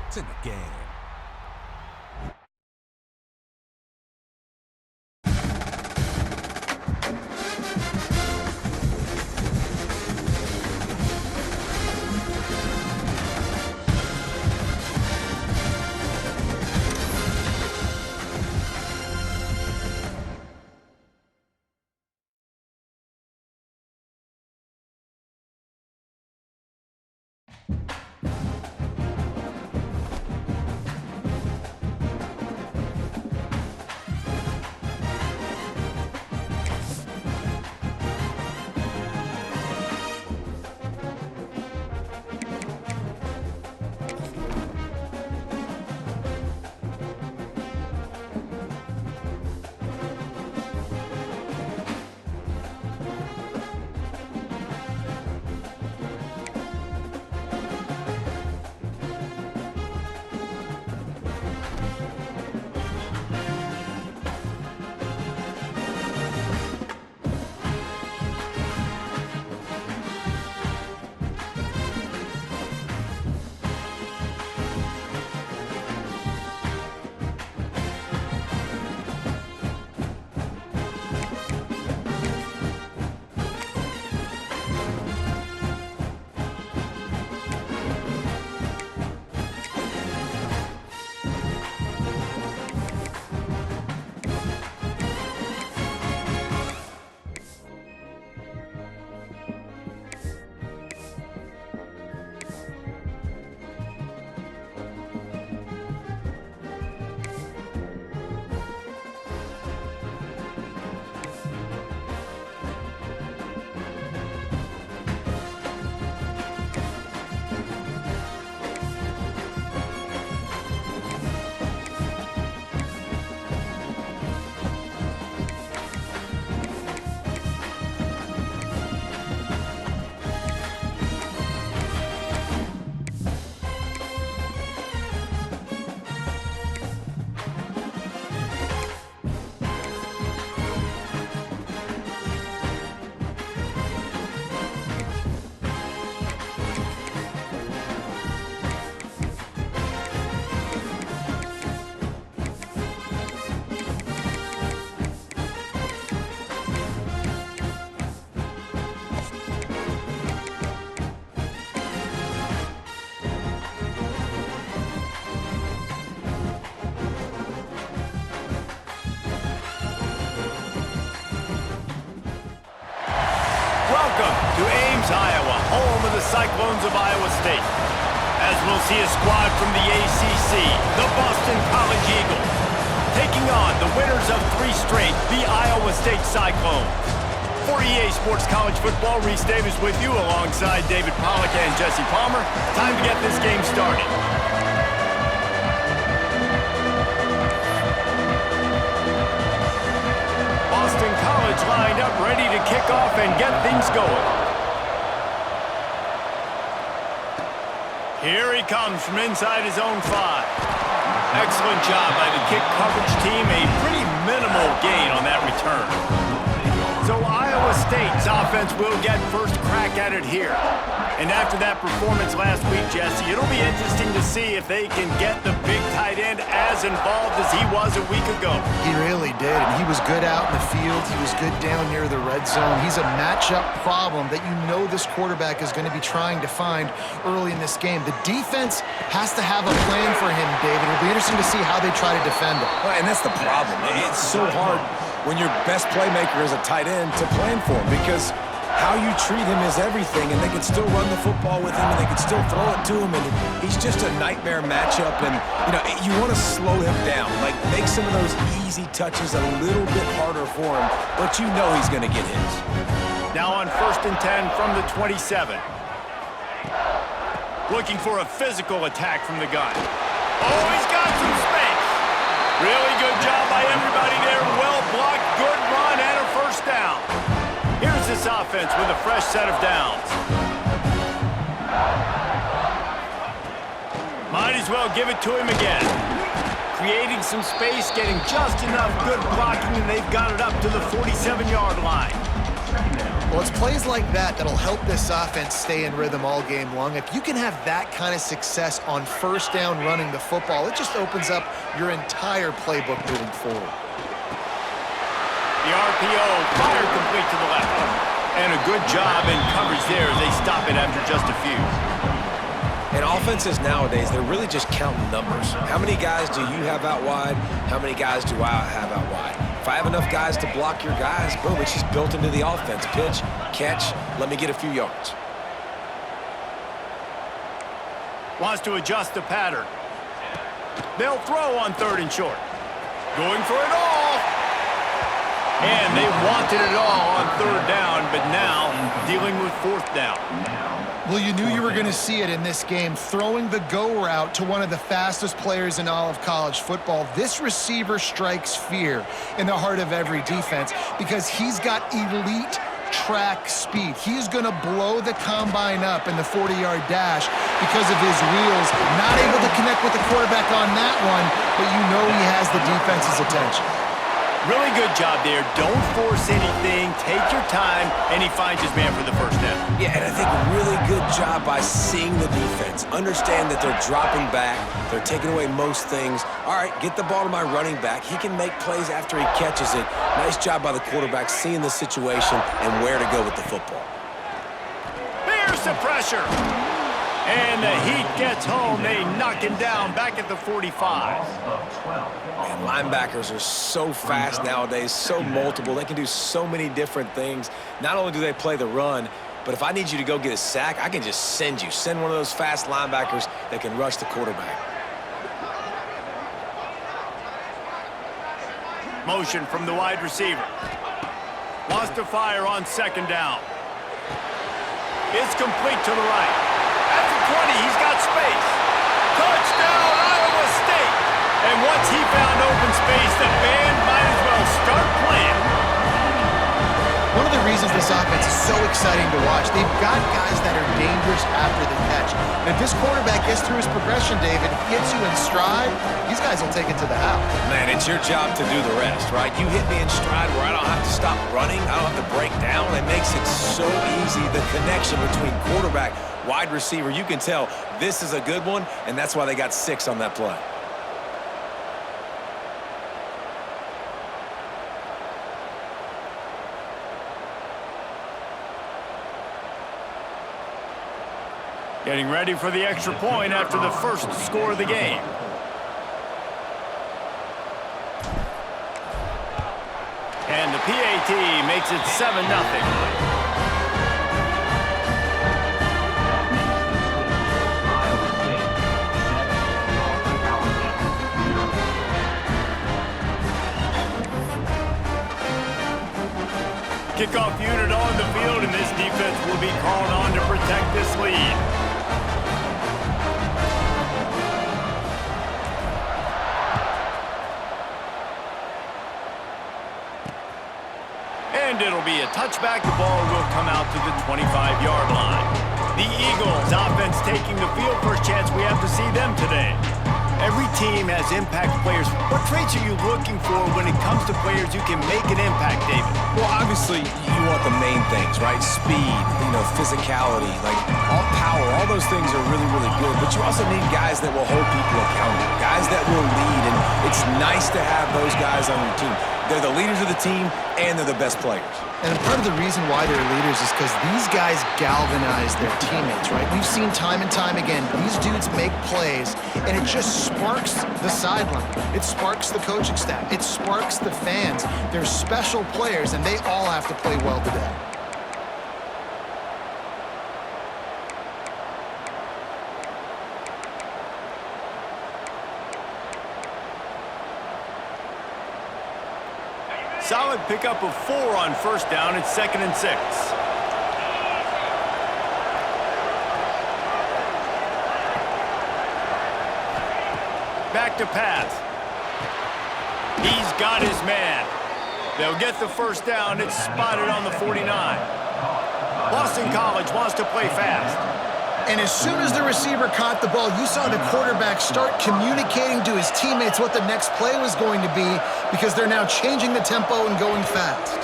It's in the game. Welcome to Ames, Iowa, home of the Cyclones of Iowa State. As we'll see a squad from the ACC, the Boston College Eagles, taking on the winners of 3 straight, the Iowa State Cyclones. For EA Sports College Football, Reese Davis with you alongside David Pollack and Jesse Palmer. Time to get this game started. Boston College lined up, ready to kick off and get things going. Here he comes from inside his own 5. Excellent job by the kick coverage team. A pretty minimal gain on that return. So Iowa State's offense will get first crack at it here. And after that performance last week, Jesse, it'll be interesting to see if they can get the big tight end as involved as he was a week ago. He really did, and he was good out in the field. He was good down near the red zone. He's a matchup problem that you know this quarterback is going to be trying to find early in this game. The defense has to have a plan for him, David. It'll be interesting to see how they try to defend him. Well, and that's the problem. It's so hard when your best playmaker is a tight end to plan for him, because how you treat him is everything, and they can still run the football with him, and they can still throw it to him, and he's just a nightmare matchup. And, you know, you want to slow him down, like make some of those easy touches a little bit harder for him, but you know he's going to get his. Now on 1st and 10 from the 27. Looking for a physical attack from the gun. Oh, he's got some space. Really good job by everybody there. Well blocked, good run, and a first down. Here's this offense with a fresh set of downs. Might as well give it to him again. Creating some space, getting just enough good blocking, and they've got it up to the 47-yard line. Well, it's plays like that that'll help this offense stay in rhythm all game long. If you can have that kind of success on first down running the football, it just opens up your entire playbook moving forward. The RPO fired complete to the left. And a good job in coverage there as they stop it after just a few. And offenses nowadays, they're really just counting numbers. How many guys do you have out wide? How many guys do I have out wide? If I have enough guys to block your guys, boom, it's just built into the offense. Pitch, catch, let me get a few yards. Wants to adjust the pattern. They'll throw on 3rd and short. Going for it all. And they wanted it all on 3rd down, but now dealing with 4th down. Well, you knew you were going to see it in this game, throwing the go route to one of the fastest players in all of college football. This receiver strikes fear in the heart of every defense because he's got elite track speed. He's going to blow the combine up in the 40-yard dash because of his wheels. Not able to connect with the quarterback on that one, but you know he has the defense's attention. Really good job there. Don't force anything. Take your time, and he finds his man for the first down. Yeah, and I think really good job by seeing the defense. Understand that they're dropping back. They're taking away most things. All right, get the ball to my running back. He can make plays after he catches it. Nice job by the quarterback seeing the situation and where to go with the football. There's the pressure. And the Heat gets home. They knock him down back at the 45. And linebackers are so fast nowadays, so multiple. They can do so many different things. Not only do they play the run, but if I need you to go get a sack, I can just send you. Send one of those fast linebackers that can rush the quarterback. Motion from the wide receiver. Wants to fire on 2nd down. It's complete to the right. At the 20, he's got space. Touchdown, Iowa State. And once he found open space, the band might as well start playing. One of the reasons this offense is so exciting to watch, they've got guys that are dangerous after the catch. And if this quarterback gets through his progression, David, gets you in stride, these guys will take it to the house. Man, it's your job to do the rest, right? You hit me in stride where I don't have to stop running. I don't have to break down. It makes it so easy, the connection between quarterback, wide receiver. You can tell this is a good one, and that's why they got 6 on that play. Getting ready for the extra point after the first score of the game. And the PAT makes it 7-0. Kickoff unit on the field, and this defense will be called on to protect this lead. And it'll be a touchback. The ball will come out to the 25-yard line. The Eagles offense taking the field. First chance we have to see them today. Every team has impact players. What traits are you looking for when it comes to players who can make an impact, David? Well, obviously, you want the main things, right? Speed, physicality, like all power. All those things are really, really good. But you also need guys that will hold people accountable, guys that will lead. And it's nice to have those guys on your team. They're the leaders of the team, and they're the best players. And part of the reason why they're leaders is because these guys galvanize their teammates, right? We've seen time and time again, these dudes make plays, and it just sparks the sideline. It sparks the coaching staff. It sparks the fans. They're special players, and they all have to play well today. Solid pickup of 4 on first down. It's 2nd and 6. Back to pass. He's got his man. They'll get the first down. It's spotted on the 49. Boston College wants to play fast. And as soon as the receiver caught the ball, you saw the quarterback start communicating to his teammates what the next play was going to be because they're now changing the tempo and going fast.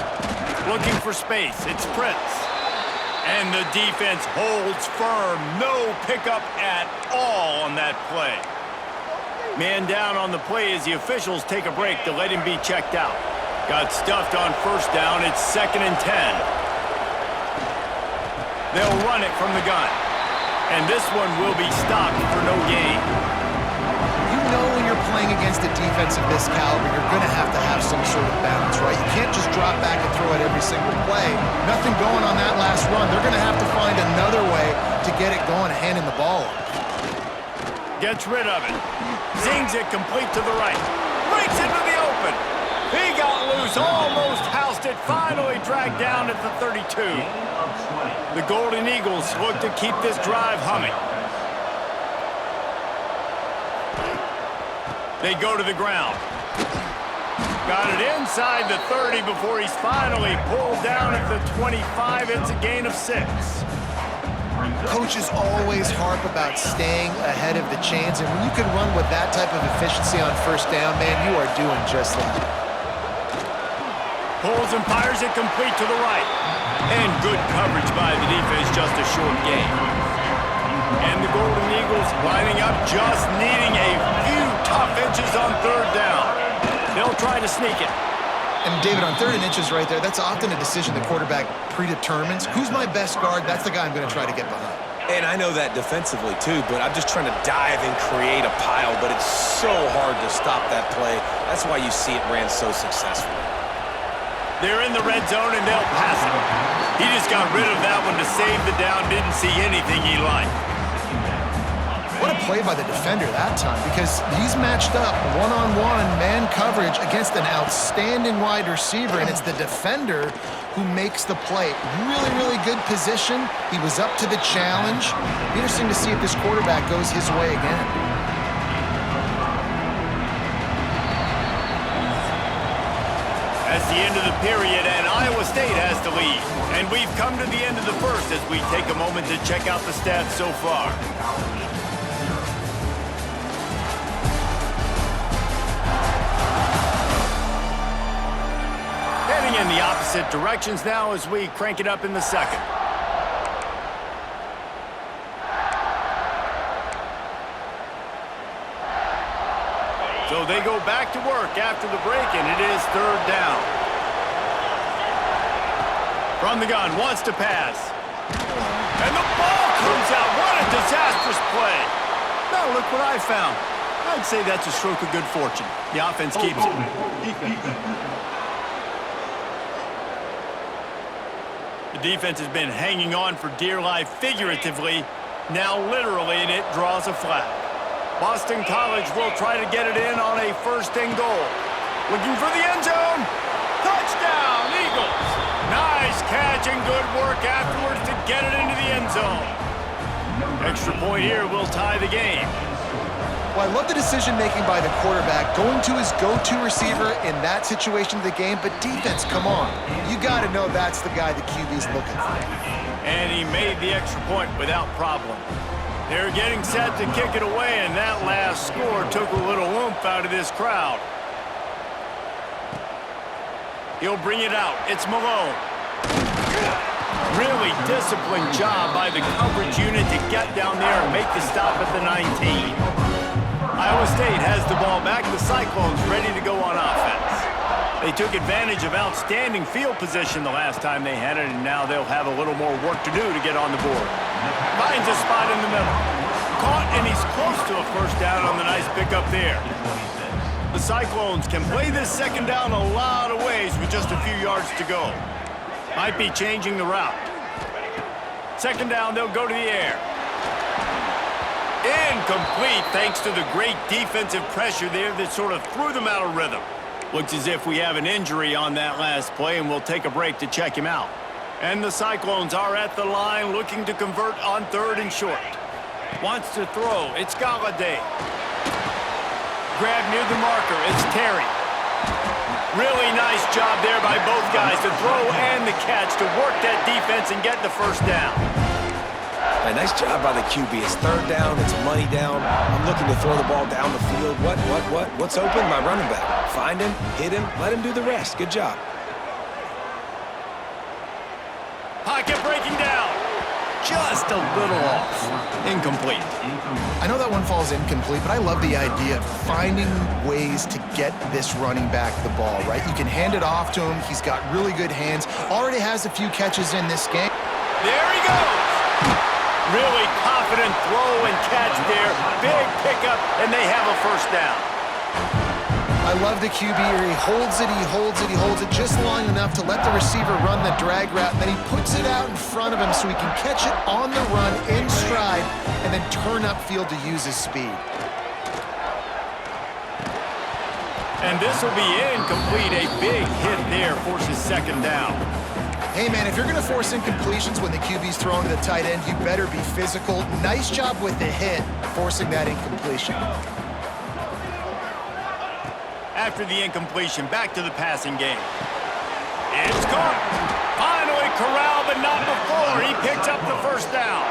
looking for space. It's Prince. And the defense holds firm. No pickup at all on that play. Man down on the play as the officials take a break to let him be checked out. Got stuffed on first down. It's 2nd and 10. They'll run it from the gun. And this one will be stopped for no gain. You know when you're playing against a defense of this caliber, you're going to have some sort of balance, right? You can't just drop back and throw it every single play. Nothing going on that last run. They're going to have to find another way to get it going and handing the ball off. Gets rid of it. Zings it complete to the right. Breaks into the open. He got loose, almost housed it, finally dragged down at the 32. The Golden Eagles look to keep this drive humming. They go to the ground. Got it inside the 30 before he's finally pulled down at the 25. It's a gain of 6. Coaches always harp about staying ahead of the chains, and when you can run with that type of efficiency on first down, man, you are doing just that. Pulls and fires it complete to the right. And good coverage by the defense, just a short gain. And the Golden Eagles lining up, just needing a few tough inches on 3rd down. They'll try to sneak it. And David, on 3rd and inches right there, that's often a decision the quarterback predetermines. Who's my best guard? That's the guy I'm going to try to get behind. And I know that defensively, too, but I'm just trying to dive and create a pile, but it's so hard to stop that play. That's why you see it ran so successfully. They're in the red zone, and they'll pass it. He just got rid of that one to save the down, didn't see anything he liked. What a play by the defender that time, because he's matched up one-on-one man coverage against an outstanding wide receiver, and it's the defender who makes the play. Really, really good position. He was up to the challenge. Be interesting to see if this quarterback goes his way again. That's the end of the period, and Iowa State has the lead. And we've come to the end of the first as we take a moment to check out the stats so far. Heading in the opposite directions now as we crank it up in the second. So they go back to work after the break, and it is 3rd down. From the gun, wants to pass. And the ball comes out. What a disastrous play. Now look what I found. I'd say that's a stroke of good fortune. The offense keeps it. The defense has been hanging on for dear life figuratively, now literally, and it draws a flag. Boston College will try to get it in on a 1st and goal. Looking for the end zone. Touchdown, Eagles. Nice catch and good work afterwards to get it into the end zone. Extra point here will tie the game. Well, I love the decision-making by the quarterback, going to his go-to receiver in that situation of the game, but defense, come on. You got to know that's the guy the QB's looking for. And he made the extra point without problem. They're getting set to kick it away, and that last score took a little oomph out of this crowd. He'll bring it out. It's Malone. Really disciplined job by the coverage unit to get down there and make the stop at the 19. Iowa State has the ball back. The Cyclones ready to go on offense. They took advantage of outstanding field position the last time they had it, and now they'll have a little more work to do to get on the board. Finds a spot in the middle. Caught, and he's close to a 1st down on the nice pickup there. The Cyclones can play this 2nd down a lot of ways with just a few yards to go. Might be changing the route. 2nd down, they'll go to the air. Incomplete thanks to the great defensive pressure there that sort of threw them out of rhythm. Looks as if we have an injury on that last play, and we'll take a break to check him out. And the Cyclones are at the line looking to convert on 3rd and short. Wants to throw. It's Galladay. Grab near the marker. It's Terry. Really nice job there by both guys to throw and the catch to work that defense and get the 1st down. Nice job by the QB. It's 3rd down. It's money down. I'm looking to throw the ball down the field. What's open? My running back. Find him, hit him, let him do the rest. Good job. just a little off. Incomplete. I know that one falls incomplete, but I love the idea of finding ways to get this running back the ball, right? You can hand it off to him. He's got really good hands. Already has a few catches in this game. There he goes. Really confident throw and catch there. Big pickup, and they have a first down. I love the QB here. He holds it, he holds it, he holds it just long enough to let the receiver run the drag route, and then he puts it out in front of him so he can catch it on the run in stride and then turn upfield to use his speed. And this will be incomplete. A big hit there forces second down. Hey, man, if you're going to force incompletions when the QB's throwing to the tight end, you better be physical. Nice job with the hit, forcing that incompletion. After the incompletion, back to the passing game. It's caught. Finally corralled, but not before. He picks up the first down.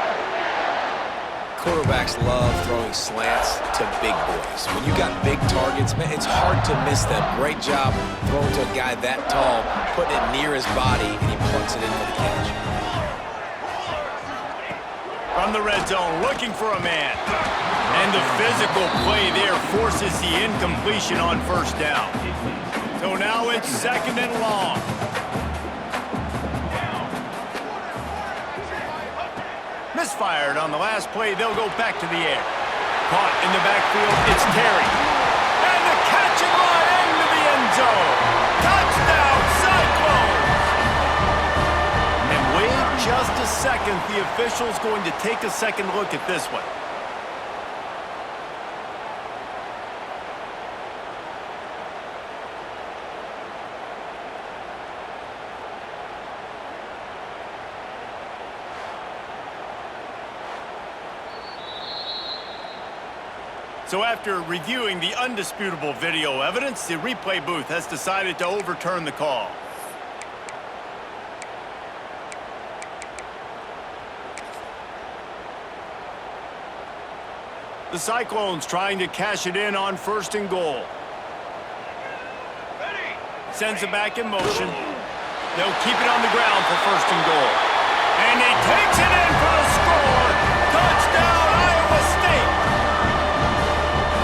Quarterbacks love throwing slants to big boys. When you got big targets, man, it's hard to miss them. Great job throwing to a guy that tall, putting it near his body, and he plucks it in for the catch. From the red zone, looking for a man. And the physical play there forces the incompletion on first down. So now it's second and long. Misfired on the last play. They'll go back to the air. Caught in the backfield. It's Terry. And the catch and run into the end zone. Touchdown, Cyclones! And wait just a second. The official's going to take a second look at this one. So after reviewing the undisputable video evidence, the replay booth has decided to overturn the call. The Cyclones trying to cash it in on first and goal. Sends it back in motion. They'll keep it on the ground for first and goal. And he takes it in for a score. Touchdown, Iowa State.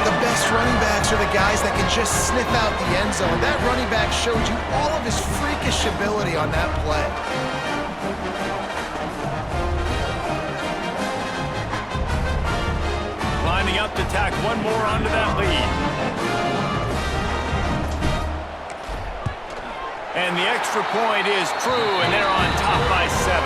The best running backs are the guys that can just sniff out the end zone. That running back showed you all of his freakish ability on that play. Lining up to tack one more onto that lead. And the extra point is true, and they're on top by 7.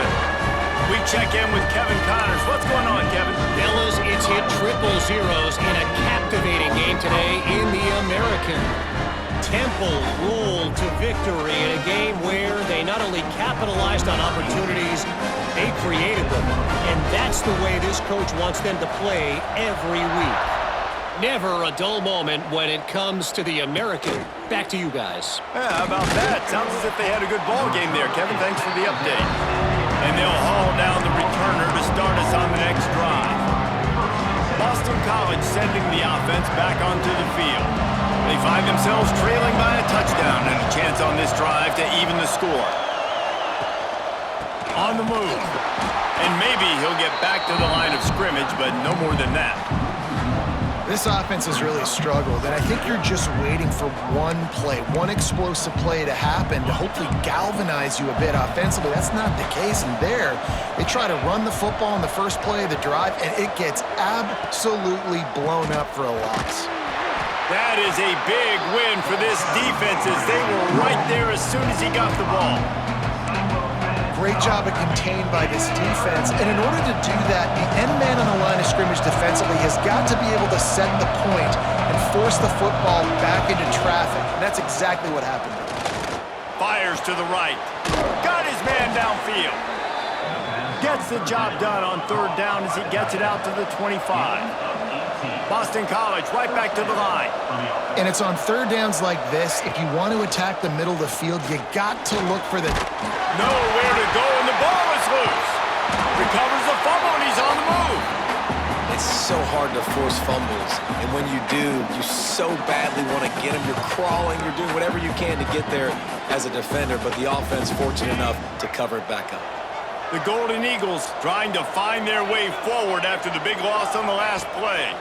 We check in with Kevin Connors. What's going on, Kevin? Fellas, it's hit triple zeros in a captivating game today in the American. Temple rolled to victory in a game where they not only capitalized on opportunities, they created them. And that's the way this coach wants them to play every week. Never a dull moment when it comes to the American. Back to you guys. Yeah, how about that? Sounds as if they had a good ball game there, Kevin. Thanks for the update. And they'll haul down the returner to start us on the next drive. Boston College sending the offense back onto the field. They find themselves trailing by a touchdown and a chance on this drive to even the score. On the move. And maybe he'll get back to the line of scrimmage, but no more than that. This offense has really struggled, and I think you're just waiting for one play, one explosive play to happen to hopefully galvanize you a bit offensively. That's not the case, and there, they try to run the football in the first play of the drive, and it gets absolutely blown up for a loss. That is a big win for this defense as they were right there as soon as he got the ball. Great job of contained by this defense, and in order to do that, the end man on the line of scrimmage defensively has got to be able to set the point and force the football back into traffic, and that's exactly what happened. Fires to the right. Got his man downfield. Gets the job done on third down as he gets it out to the 25. Boston College right back to the line. And it's on third downs like this, if you want to attack the middle of the field, you got to look for the... Nowhere to go, and the ball is loose. Recovers the fumble, and he's on the move. It's so hard to force fumbles, and when you do, you so badly want to get them. You're crawling, you're doing whatever you can to get there as a defender, but the offense fortunate enough to cover it back up. The Golden Eagles trying to find their way forward after the big loss on the last play.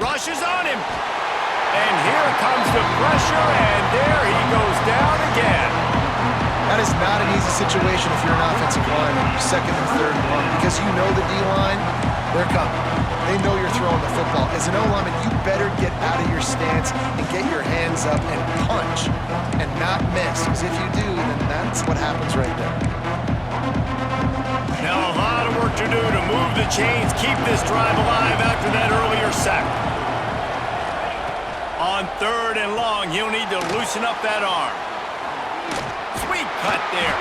Rushes on him. And here comes the pressure, and there he goes down again. That is not an easy situation if you're an offensive lineman, second and third and long, because you know the D-line, they're coming. They know you're throwing the football. As an O-lineman, you better get out of your stance and get your hands up and punch and not miss, because if you do, then that's what happens right there. Now a lot of work to do to move the chains, keep this drive alive after that earlier sack. On third and long, he'll need to loosen up that arm. Sweet cut there.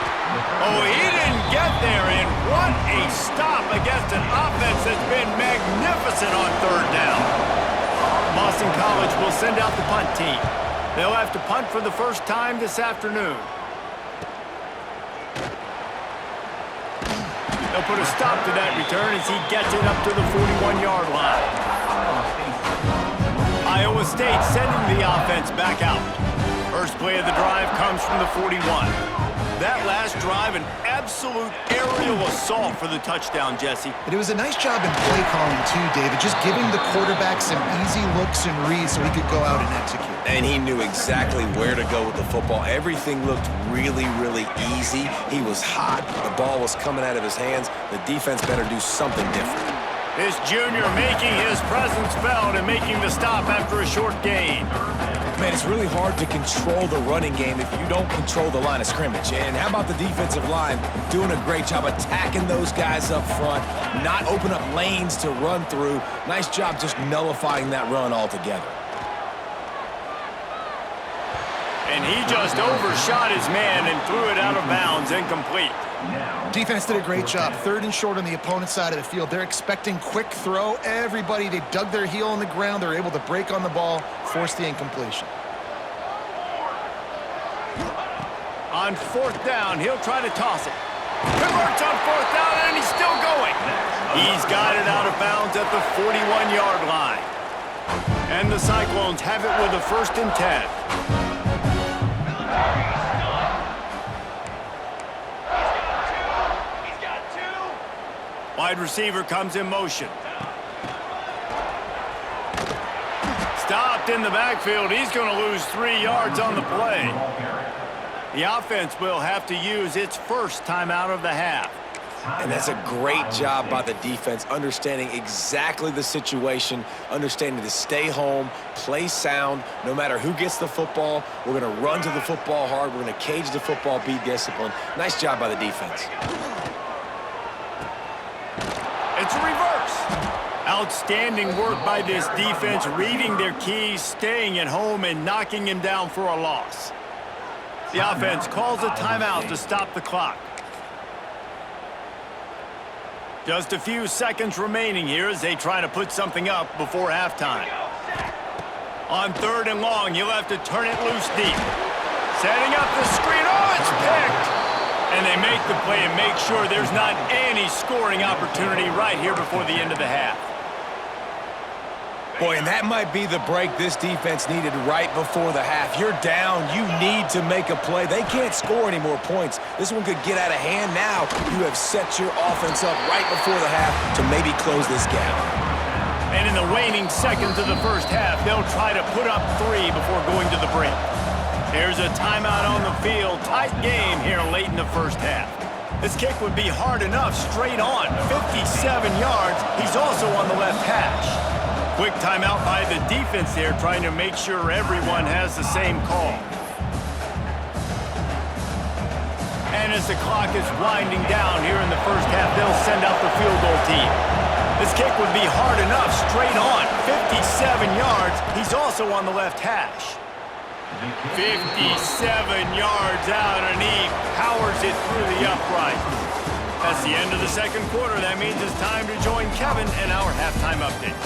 Oh, he didn't get there, and what a stop against an offense that's been magnificent on third down. Boston College will send out the punt team. They'll have to punt for the first time this afternoon. They'll put a stop to that return as he gets it up to the 41-yard line. Iowa State sending the offense back out. First play of the drive comes from the 41. That last drive, an absolute aerial assault for the touchdown, Jesse. But it was a nice job in play calling too, David, just giving the quarterback some easy looks and reads so he could go out and execute. And he knew exactly where to go with the football. Everything looked really, really easy. He was hot. The ball was coming out of his hands. The defense better do something different. This junior making his presence felt and making the stop after a short gain. Man, it's really hard to control the running game if you don't control the line of scrimmage. And how about the defensive line doing a great job attacking those guys up front, not open up lanes to run through. Nice job just nullifying that run altogether. And he just overshot his man and threw it out of bounds, incomplete. Defense did a great job. Third and short on the opponent's side of the field. They're expecting quick throw. Everybody, they dug their heel on the ground. They're able to break on the ball, force the incompletion. On fourth down, he'll try to toss it. Converts on fourth down, and he's still going. He's got it out of bounds at the 41-yard line. And the Cyclones have it with a 1st and 10. Wide receiver comes in motion. Stopped in the backfield. He's going to lose 3 yards on the play. The offense will have to use its first timeout of the half. And that's a great job by the defense, understanding exactly the situation, understanding to stay home, play sound, no matter who gets the football. We're going to run to the football hard. We're going to cage the football, be disciplined. Nice job by the defense. It's a reverse. Outstanding work by this defense, reading their keys, staying at home, and knocking him down for a loss. The offense calls a timeout to stop the clock. Just a few seconds remaining here as they try to put something up before halftime. On third and long, he'll have to turn it loose deep. Setting up the screen. Oh, it's picked! And they make the play and make sure there's not any scoring opportunity right here before the end of the half. Boy, and that might be the break this defense needed right before the half. You're down. You need to make a play. They can't score any more points. This one could get out of hand now. You have set your offense up right before the half to maybe close this gap. And in the waning seconds of the first half, they'll try to put up 3 before going to the break. There's a timeout on the field. Tight game here late in the first half. This kick would be hard enough straight on. 57 yards. He's also on the left hash. Quick timeout by the defense there, trying to make sure everyone has the same call. And as the clock is winding down here in the first half, they'll send out the field goal team. This kick would be hard enough straight on. 57 yards. He's also on the left hash. 57 yards out, and he powers it through the upright. That's the end of the second quarter. That means it's time to join Kevin in our halftime update.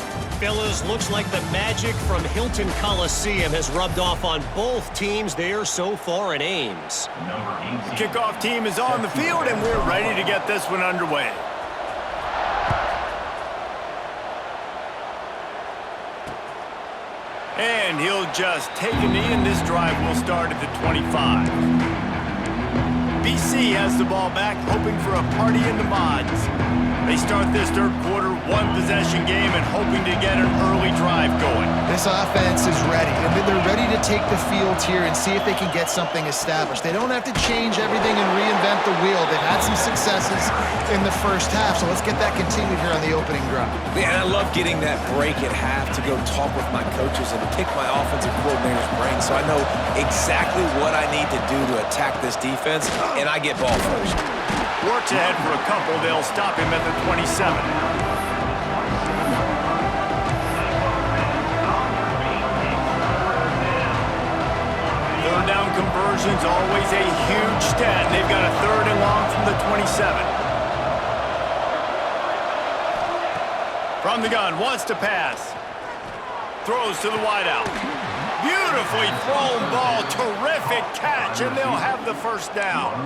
Fellas, looks like the magic from Hilton Coliseum has rubbed off on both teams there so far in Ames. The kickoff team is on the field, and we're ready to get this one underway. And he'll just take a knee, and this drive will start at the 25. BC has the ball back, hoping for a party in the mods. They start this third quarter, one-possession game, and hoping to get an early drive going. This offense is ready, and they're ready to take the field here and see if they can get something established. They don't have to change everything and reinvent the wheel. They've had some successes in the first half, so let's get that continued here on the opening drive. Man, I love getting that break at half to go talk with my coaches and pick my offensive coordinator's brain so I know exactly what I need to do to attack this defense, and I get ball first. Works ahead for a couple. They'll stop him at the 27. Third down conversions, always a huge stat. They've got a third and long from the 27. From the gun, wants to pass. Throws to the wideout. Beautifully thrown ball, terrific catch, and they'll have the first down.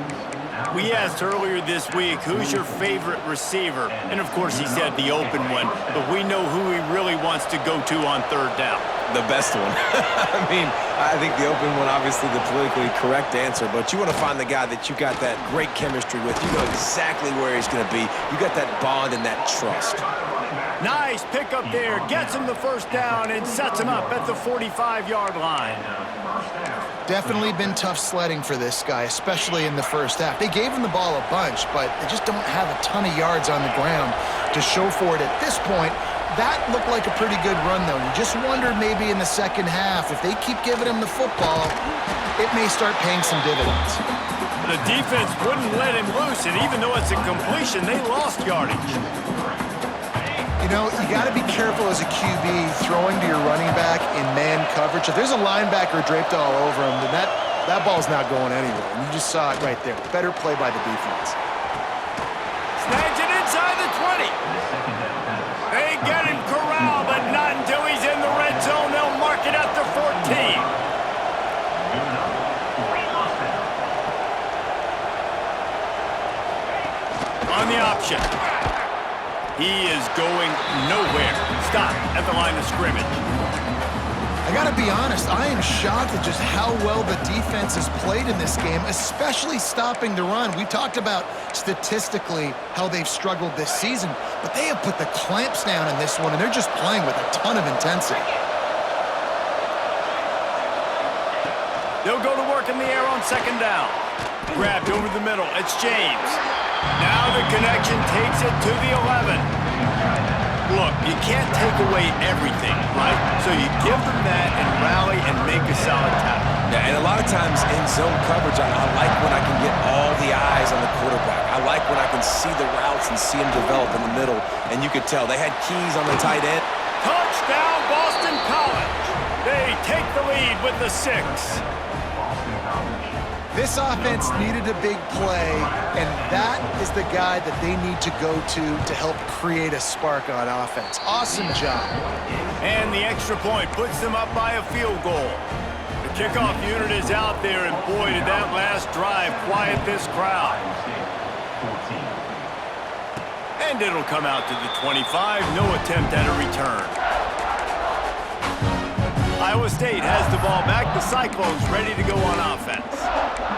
We asked earlier this week, who's your favorite receiver? And of course he said the open one, but we know who he really wants to go to on third down. The best one. I mean, I think the open one, obviously the politically correct answer, but you want to find the guy that you got that great chemistry with. You know exactly where he's going to be. You got that bond and that trust. Nice pick up there, gets him the first down and sets him up at the 45-yard line. Definitely been tough sledding for this guy, especially in the first half. They gave him the ball a bunch, but they just don't have a ton of yards on the ground to show for it at this point. That looked like a pretty good run, though. You just wonder maybe in the second half, if they keep giving him the football, it may start paying some dividends. The defense wouldn't let him loose, and even though it's a completion, they lost yardage. You know, you got to be careful as a QB throwing to your running back in man coverage. If there's a linebacker draped all over him, then that ball's not going anywhere. And you just saw it right there. Better play by the defense. Snags it inside the 20. They get him corralled, but not until he's in the red zone. They'll mark it at the 14. On the option. He is going nowhere. Stop at the line of scrimmage. I got to be honest, I am shocked at just how well the defense has played in this game, especially stopping the run. We talked about statistically how they've struggled this season, but they have put the clamps down in this one, and they're just playing with a ton of intensity. They'll go to work in the air on second down. Grabbed over the middle. It's James. Now the connection takes it to the 11. Look, you can't take away everything, right? So you give them that and rally and make a solid tackle. Yeah, and a lot of times in zone coverage, I like when I can get all the eyes on the quarterback. I like when I can see the routes and see them develop in the middle. And you could tell they had keys on the tight end. Touchdown, Boston College. They take the lead with the 6. This offense needed a big play, and that is the guy that they need to go to help create a spark on offense. Awesome job. And the extra point puts them up by a field goal. The kickoff unit is out there, and boy, did that last drive quiet this crowd. And it'll come out to the 25. No attempt at a return. Iowa State has the ball back. The Cyclones ready to go on offense.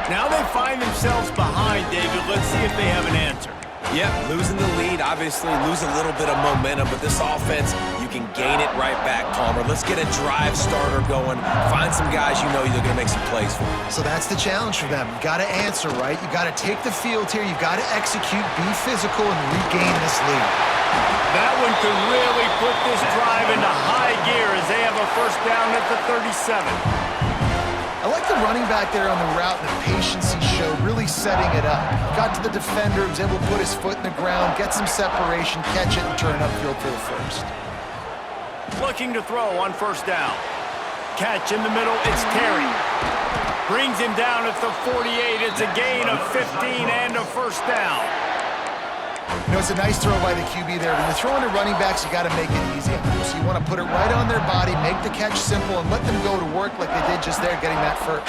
Now they find themselves behind, David. Let's see if they have an answer. Yep, losing the lead, obviously lose a little bit of momentum, but this offense, you can gain it right back, Palmer. Let's get a drive starter going. Find some guys you know you're going to make some plays for. So that's the challenge for them. You've got to answer, right? You've got to take the field here. You've got to execute, be physical, and regain this lead. That one could really put this drive into high gear as they have a first down at the 37. I like the running back there on the route and the patience he showed, really setting it up. Got to the defender, was able to put his foot in the ground, get some separation, catch it, and turn upfield for the first. Looking to throw on first down. Catch in the middle, it's Terry. Brings him down at the 48. It's a gain of 15 and a first down. You know, it's a nice throw by the QB there. When you're throwing to running backs, you got to make it easy on them. So you want to put it right on their body, make the catch simple, and let them go to work like they did just there, getting that first.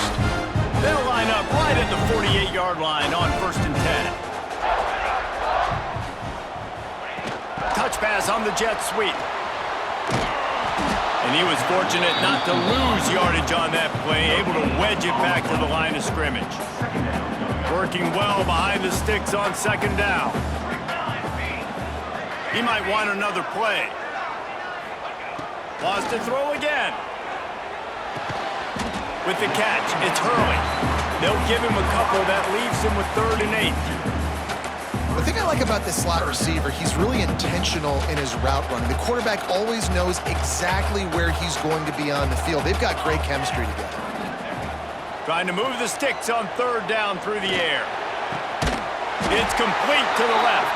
They'll line up right at the 48-yard line on first and 10. Touch pass on the jet sweep. And he was fortunate not to lose yardage on that play, able to wedge it back to the line of scrimmage. Working well behind the sticks on second down. He might want another play. Wants to throw again. With the catch, it's Hurley. They'll give him a couple that leaves him with 3rd and 8. The thing I like about this slot receiver, he's really intentional in his route running. The quarterback always knows exactly where he's going to be on the field. They've got great chemistry together. Trying to move the sticks on 3rd down through the air. It's complete to the left.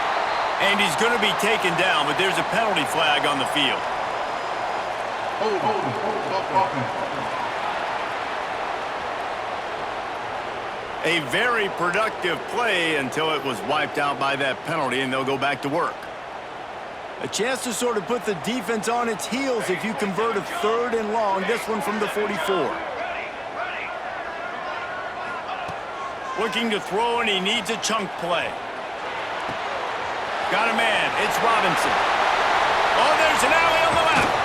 And he's going to be taken down, but there's a penalty flag on the field. A very productive play until it was wiped out by that penalty, and they'll go back to work. A chance to sort of put the defense on its heels if you convert a 3rd and long, this one from the 44. Looking to throw, and he needs a chunk play. Got a man. It's Robinson. Oh, there's an alley on the left.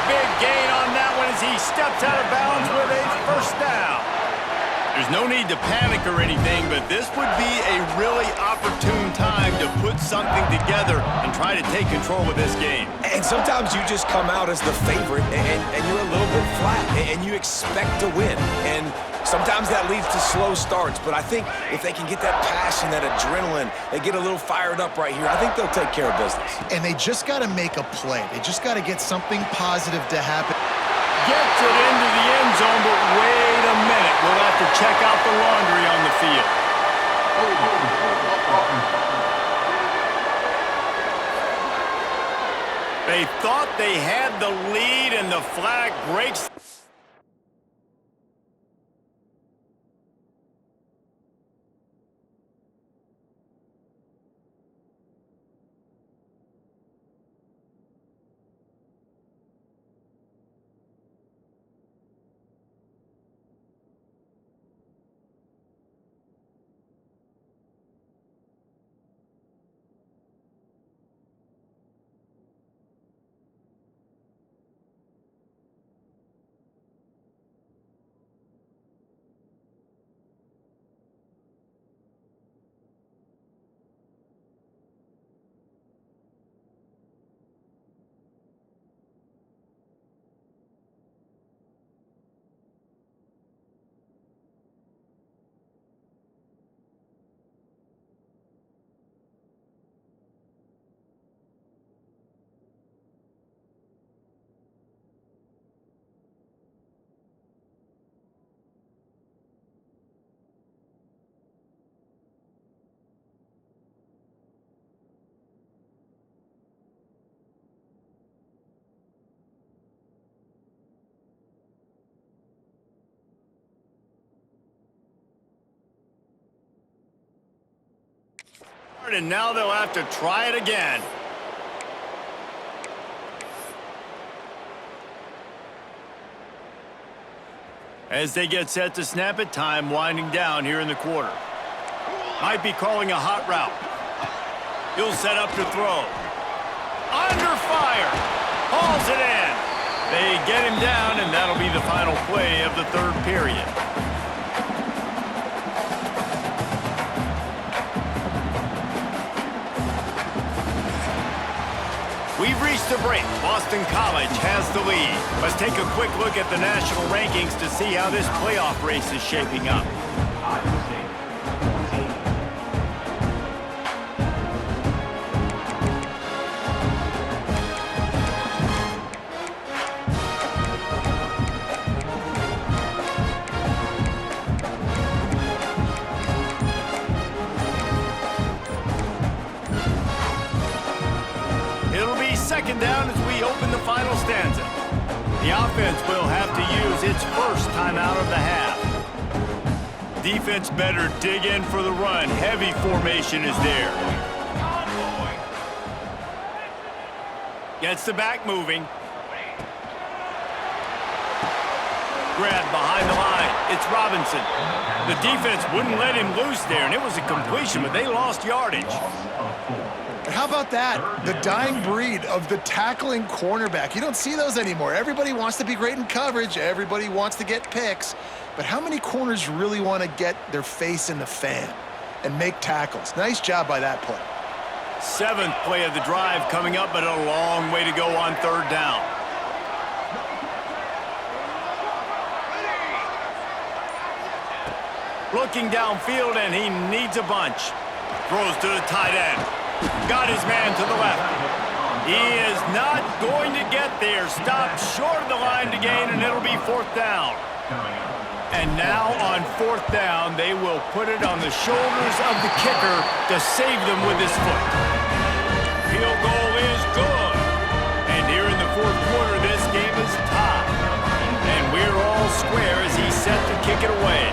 Big gain on that one as he steps out of bounds with a 1st down. There's no need to panic or anything, but this would be a really opportune time to put something together and try to take control of this game. And sometimes you just come out as the favorite, and you're a little bit flat, and you expect to win. And sometimes that leads to slow starts, but I think if they can get that passion, that adrenaline, they get a little fired up right here, I think they'll take care of business. And they just got to make a play. They just got to get something positive to happen. Gets it into the end zone, but wait a minute. We'll have to check out the laundry on the field. They thought they had the lead, and the flag breaks. And now they'll have to try it again. As they get set to snap it, time winding down here in the quarter. Might be calling a hot route. He'll set up to throw. Under fire. Hauls it in. They get him down, and that'll be the final play of the 3rd period. We've reached the break. Boston College has the lead. Let's take a quick look at the national rankings to see how this playoff race is shaping up. Second down as we open the final stanza. The offense will have to use its first timeout of the half. Defense better dig in for the run. Heavy formation is there. Gets the back moving. Grab behind the line. It's Robinson. The defense wouldn't let him loose there, and it was a completion, but they lost yardage. How about that? The dying breed of the tackling cornerback. You don't see those anymore. Everybody wants to be great in coverage. Everybody wants to get picks. But how many corners really want to get their face in the fan and make tackles? Nice job by that play. 7th play of the drive coming up, but a long way to go on 3rd down. Looking downfield, and he needs a bunch. Throws to the tight end. Got his man to the left. He is not going to get there. Stopped short of the line to gain, and it'll be 4th down. And now on 4th down, they will put it on the shoulders of the kicker to save them with his foot. Field goal is good. And here in the 4th quarter, this game is tied. And we're all square as he's set to kick it away.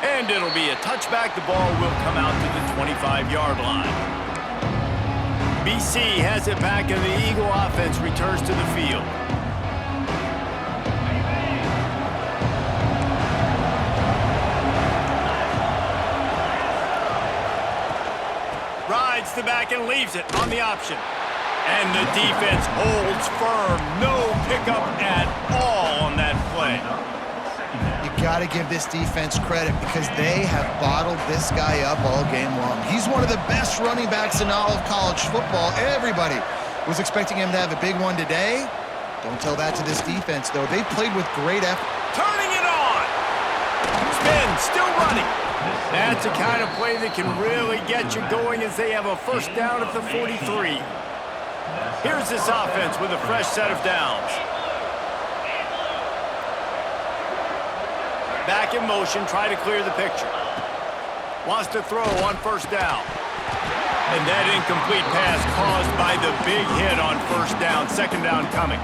And it'll be a touchback. The ball will come out to the 25-yard line. BC has it back, and the Eagle offense returns to the field. Rides the back and leaves it on the option. And the defense holds firm. No pickup at all on that play. You got to give this defense credit because they have bottled this guy up all game long. He's one of the best running backs in all of college football. Everybody was expecting him to have a big one today. Don't tell that to this defense, though. They played with great effort. Turning it on. Spin, still running. That's the kind of play that can really get you going as they have a 1st down at the 43. Here's this offense with a fresh set of downs. Back in motion, try to clear the picture. Wants to throw on 1st down. And that incomplete pass caused by the big hit on 1st down. 2nd down coming.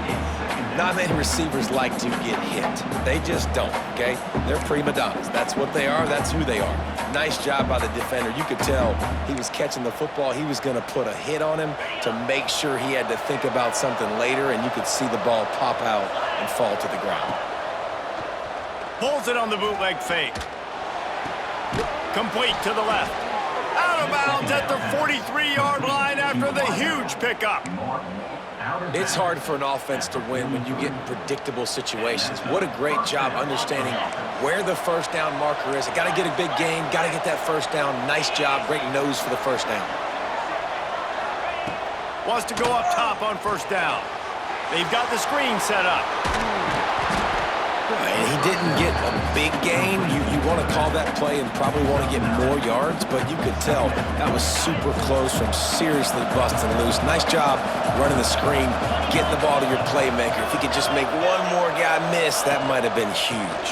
Not many receivers like to get hit. They just don't, okay? They're prima donnas. That's what they are. That's who they are. Nice job by the defender. You could tell he was catching the football. He was going to put a hit on him to make sure he had to think about something later, and you could see the ball pop out and fall to the ground. Pulls it on the bootleg fake. Complete to the left. Out of bounds at the 43-yard line after the huge pickup. It's hard for an offense to win when you get in predictable situations. What a great job understanding where the 1st down marker is. Got to get a big gain, got to get that 1st down. Nice job, great nose for the 1st down. Wants to go up top on 1st down. They've got the screen set up. And he didn't get a big gain. You want to call that play and probably want to get more yards, but you could tell that was super close from seriously busting loose. Nice job running the screen, getting the ball to your playmaker. If he could just make one more guy miss, that might have been huge.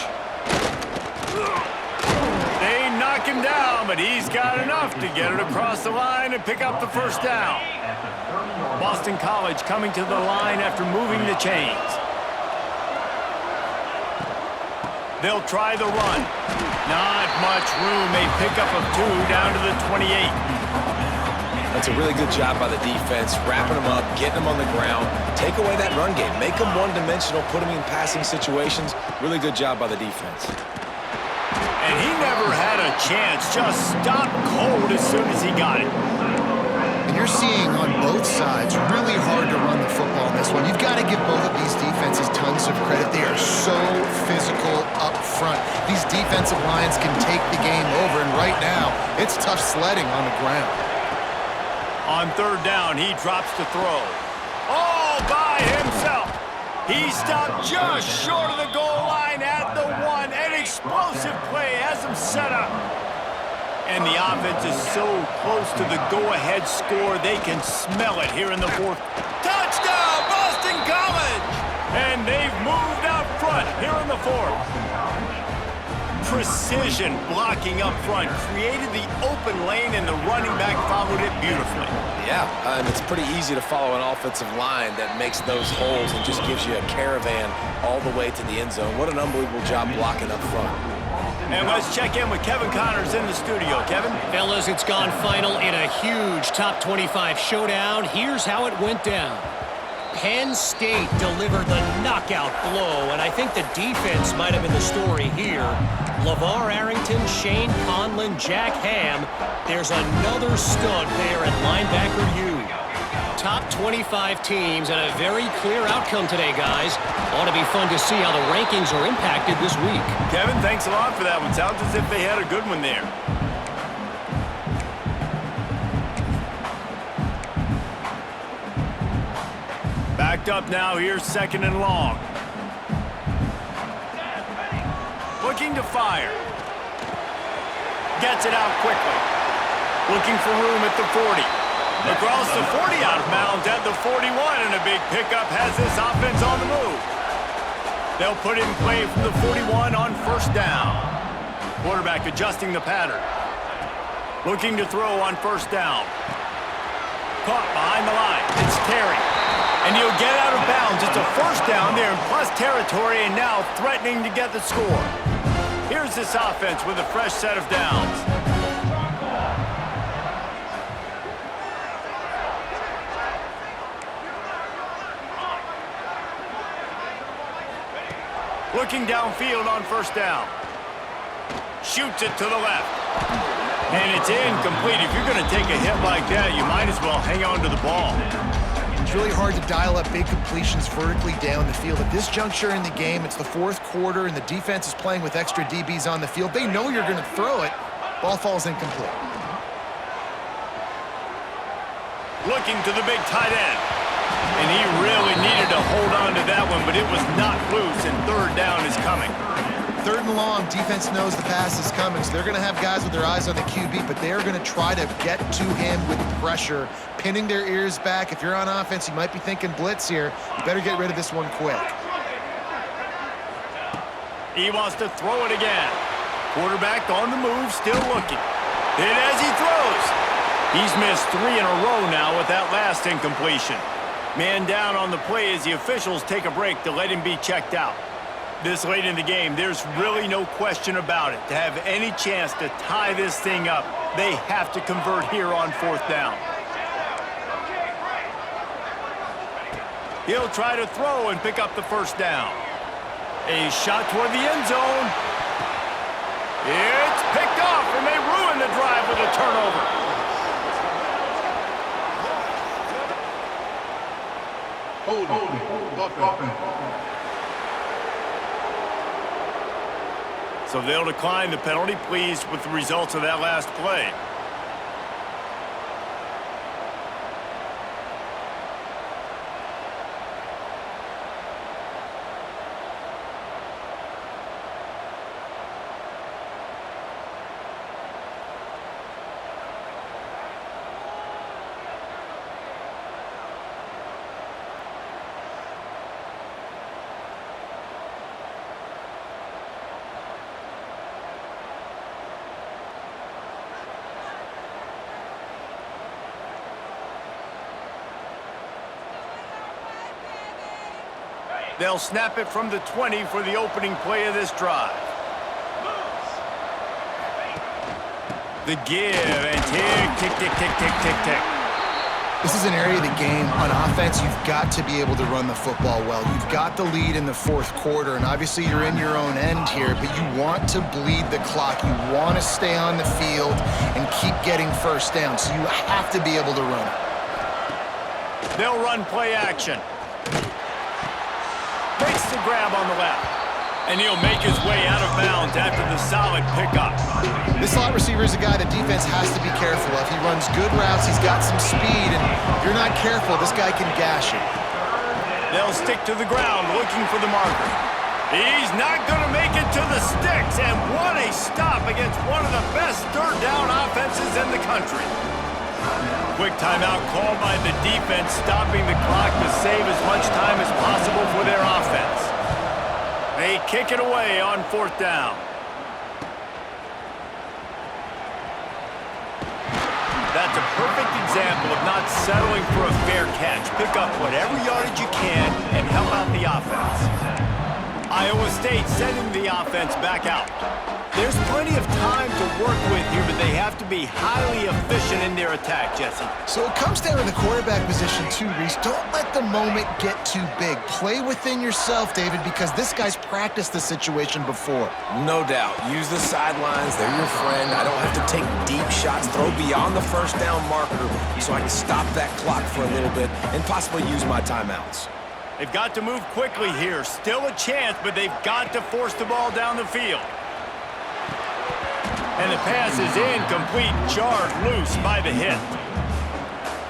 They knock him down, but he's got enough to get it across the line and pick up the 1st down. Boston College coming to the line after moving the chains. They'll try the run. Not much room. A pickup of 2 down to the 28. That's a really good job by the defense, wrapping them up, getting them on the ground. Take away that run game. Make them one-dimensional, put them in passing situations. Really good job by the defense. And he never had a chance. Just stopped cold as soon as he got it. And you're seeing on both sides really hard to run the football in this one. You've got to give both of these defenses tons of credit. They are so physical up front. These defensive lines can take the game over, and right now, it's tough sledding on the ground. On 3rd down, he drops to throw. All by himself. He stopped just short of the goal line at the 1. An explosive play has him set up. And the offense is so close to the go-ahead score, they can smell it here in the 4th. Touchdown, Boston College! And they've moved out front here in the 4th. Precision blocking up front created the open lane, and the running back followed it beautifully. Yeah, and it's pretty easy to follow an offensive line that makes those holes and just gives you a caravan all the way to the end zone. What an unbelievable job blocking up front. And let's check in with Kevin Connors in the studio. Kevin? Fellas, it's gone final in a huge top 25 showdown. Here's how it went down. Penn State delivered the knockout blow, and I think the defense might have been the story here. LeVar Arrington, Shane Conlon, Jack Ham. There's another stud there at linebacker U. Top 25 teams and a very clear outcome today, guys. Ought to be fun to see how the rankings are impacted this week. Kevin, thanks a lot for that one. Sounds as if they had a good one there. Backed up now. Here's 2nd and long. Looking to fire. Gets it out quickly. Looking for room at the 40. Across the 40, out of bounds at the 41, and a big pickup has this offense on the move. They'll put it in play from the 41 on 1st down. Quarterback adjusting the pattern. Looking to throw on 1st down. Caught behind the line. It's Terry. And he'll get out of bounds. It's a 1st down there in plus territory, and now threatening to get the score. Here's this offense with a fresh set of downs. Looking downfield on 1st down. Shoots it to the left. And it's incomplete. If you're going to take a hit like that, you might as well hang on to the ball. It's really hard to dial up big completions vertically down the field. At this juncture in the game, it's the 4th quarter, and the defense is playing with extra DBs on the field. They know you're going to throw it. Ball falls incomplete. Looking to the big tight end. And he really needed to hold on to that one, but it was not loose, and 3rd down is coming. 3rd and long, defense knows the pass is coming, so they're going to have guys with their eyes on the QB, but they're going to try to get to him with pressure, pinning their ears back. If you're on offense, you might be thinking blitz here. You better get rid of this one quick. He wants to throw it again. Quarterback on the move, still looking. Hit as he throws. He's missed 3 in a row now with that last incompletion. Man down on the play as the officials take a break to let him be checked out. This late in the game, there's really no question about it. To have any chance to tie this thing up, they have to convert here on 4th down. He'll try to throw and pick up the 1st down. A shot toward the end zone. It's picked off, and they ruin the drive with a turnover. So they'll decline the penalty, pleased with the results of that last play. They'll snap it from the 20 for the opening play of this drive. The give, and tick, tick, tick, tick, tick, tick, tick. This is an area of the game. On offense, you've got to be able to run the football well. You've got the lead in the 4th quarter, and obviously you're in your own end here, but you want to bleed the clock. You want to stay on the field and keep getting 1st down, so you have to be able to run it. They'll run play action. Makes the grab on the left. And he'll make his way out of bounds after the solid pickup. This slot receiver is a guy the defense has to be careful of. He runs good routes, he's got some speed, and if you're not careful, this guy can gash you. They'll stick to the ground looking for the marker. He's not going to make it to the sticks, and what a stop against one of the best 3rd down offenses in the country. Quick timeout called by the defense, stopping the clock to save as much time as possible for their offense. They kick it away on 4th down. That's a perfect example of not settling for a fair catch. Pick up whatever yardage you can and help out the offense. Iowa State sending the offense back out. There's plenty of time to work with here, but they have to be highly efficient in their attack, Jesse. So it comes down to the quarterback position too, Reese. Don't let the moment get too big. Play within yourself, David, because this guy's practiced the situation before. No doubt. Use the sidelines. They're your friend. I don't have to take deep shots, throw beyond the first down marker so I can stop that clock for a little bit and possibly use my timeouts. They've got to move quickly here. Still a chance, but they've got to force the ball down the field. And the pass is incomplete, jarred loose by the hit.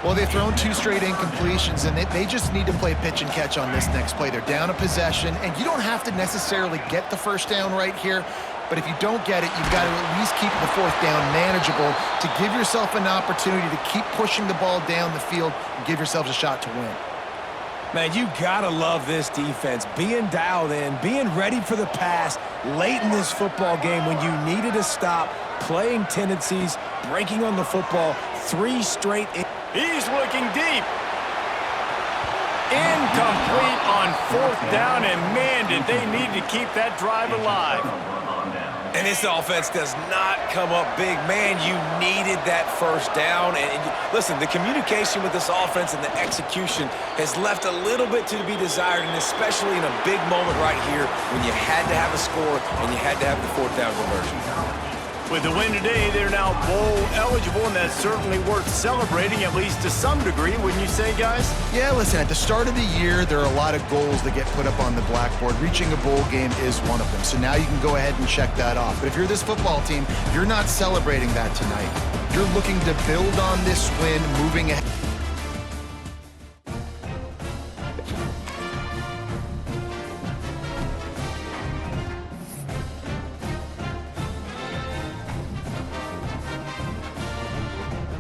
Well, they've thrown 2 straight incompletions, and they just need to play pitch and catch on this next play. They're down a possession, and you don't have to necessarily get the first down right here, but if you don't get it, you've got to at least keep the 4th down manageable to give yourself an opportunity to keep pushing the ball down the field and give yourselves a shot to win. Man, you gotta love this defense. Being dialed in, being ready for the pass late in this football game when you needed to stop, playing tendencies, breaking on the football, 3 straight. He's looking deep. Incomplete on 4th down, and man, did they need to keep that drive alive. And this offense does not come up big. Man, you needed that first down. And listen, the communication with this offense and the execution has left a little bit to be desired, and especially in a big moment right here when you had to have a score and you had to have the 4th down conversion. With the win today, they're now bowl eligible, and that's certainly worth celebrating, at least to some degree, wouldn't you say, guys? Yeah, listen, at the start of the year, there are a lot of goals that get put up on the blackboard. Reaching a bowl game is one of them. So now you can go ahead and check that off. But if you're this football team, you're not celebrating that tonight. You're looking to build on this win, moving ahead.